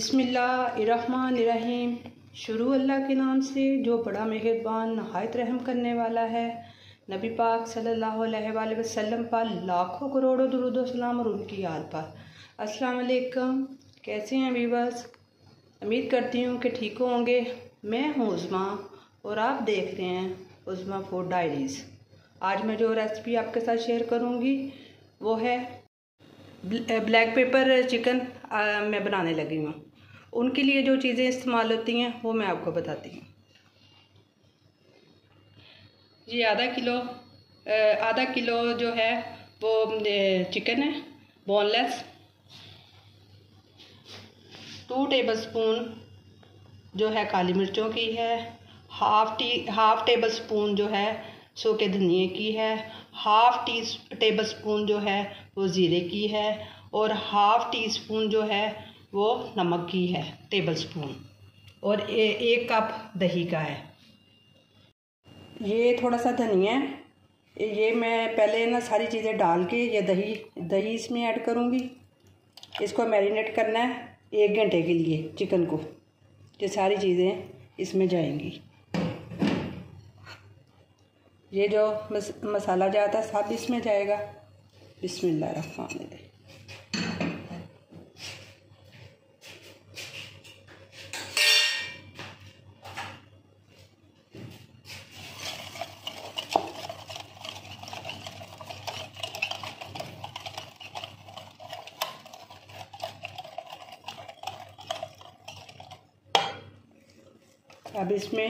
बिस्मिल्लाहिर्रहमानिर्रहीम। शुरू अल्लाह के नाम से जो बड़ा मेहरबान नहायत रहम करने वाला है। नबी पाक सल्लल्लाहु अलैहि वसल्लम पर लाखों करोड़ों दुरूद व सलाम और उनकी याद पर। अस्सलाम वालेकुम, कैसे हैं व्यूअर्स? उम्मीद करती हूँ कि ठीक होंगे। मैं हूँ उज़्मा और आप देख रहे हैं उज़्मा फूड डायरीज़। आज मैं जो रेसिपी आपके साथ शेयर करूँगी वो है ब्लैक पेपर चिकन। मैं बनाने लगी हूँ। उनके लिए जो चीज़ें इस्तेमाल होती हैं वो मैं आपको बताती हूँ। ये आधा किलो जो है वो चिकन है बोनलेस। 2 टेबलस्पून जो है काली मिर्चों की है। हाफ टेबल स्पून जो है सूखे धनिए की है। हाफ टेबल स्पून जो है वो ज़ीरे की है और हाफ टी स्पून जो है वो नमक की है टेबल स्पून। और 1 कप दही का है। ये थोड़ा सा धनिया है। ये मैं पहले ना सारी चीज़ें डाल के ये दही इसमें ऐड करूँगी। इसको मैरिनेट करना है 1 घंटे के लिए चिकन को। ये सारी चीज़ें इसमें जाएंगी। ये जो मसाला जाता है सब इसमें जाएगा। बिस्मिल्लाहिर्रहमानिर्रहीम। अब इसमें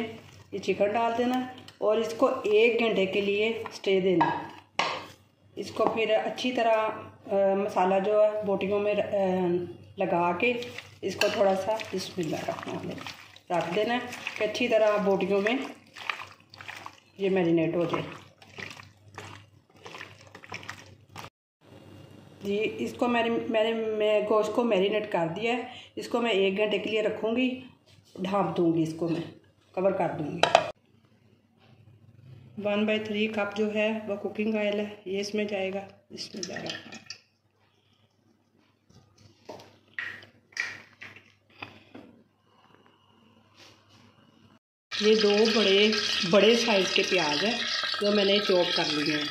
ये चिकन डाल देना और इसको 1 घंटे के लिए स्टे देना। इसको फिर अच्छी तरह मसाला जो है बोटियों में लगा के इसको थोड़ा सा बिस्मिल्लाहिर्रहमानिर्रहीम रख देना है कि अच्छी तरह बोटियों में ये मैरिनेट हो जाए। जी, इसको मैं गोश्त को मैरिनेट कर दिया है। इसको मैं 1 घंटे के लिए रखूँगी। ढाँप दूँगी, इसको मैं कवर कर दूँगी। 1/3 कप जो है वो कुकिंग ऑयल है, ये इसमें जाएगा। इसमें जाएगा ये 2 बड़े साइज़ के प्याज है जो मैंने चॉप कर लिए हैं।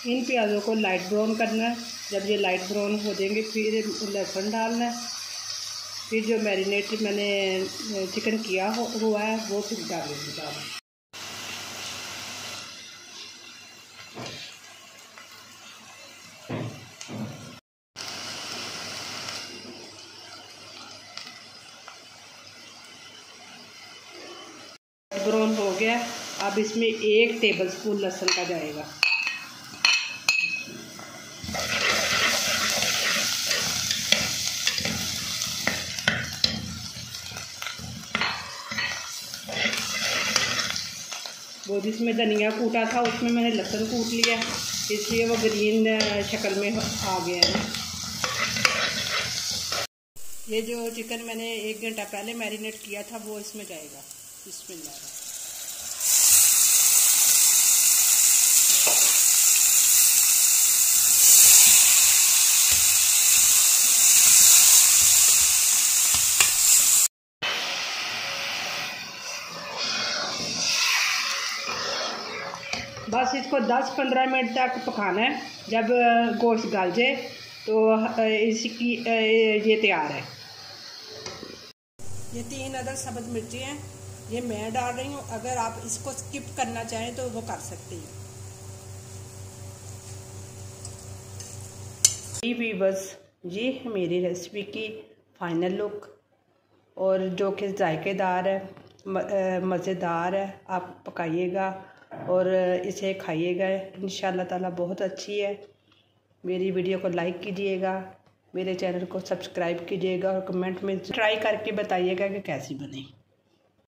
इन प्याज़ों को लाइट ब्राउन करना है। जब ये लाइट ब्राउन हो जाएंगे फिर लहसुन डालना है। फिर जो मैरिनेट मैंने चिकन किया हुआ है वो फिर डालूंगी। ब्राउन हो गया। अब इसमें 1 टेबलस्पून लहसुन का जाएगा। वो जिसमें धनिया कूटा था उसमें मैंने लहसुन कूट लिया, इसलिए वो ग्रीन शक्ल में आ गया है। ये जो चिकन मैंने 1 घंटा पहले मैरिनेट किया था वो इसमें जाएगा। बिस्मिल्लाह। बस इसको 10-15 मिनट तक पकाना है। जब गोश्त गल जाए तो इसकी ये तैयार है। ये 3 अदद सब्ज़ मिर्ची हैं, ये मैं डाल रही हूँ। अगर आप इसको स्किप करना चाहें तो वो कर सकते हैं। जी व्यूअर्स, ये है मेरी रेसिपी की फ़ाइनल लुक और जो कि जायकेदार है, मज़ेदार है। आप पकाइएगा और इसे खाइएगा। इंशाअल्लाह ताला बहुत अच्छी है। मेरी वीडियो को लाइक कीजिएगा, मेरे चैनल को सब्सक्राइब कीजिएगा और कमेंट में ट्राई करके बताइएगा कि कैसी बनी।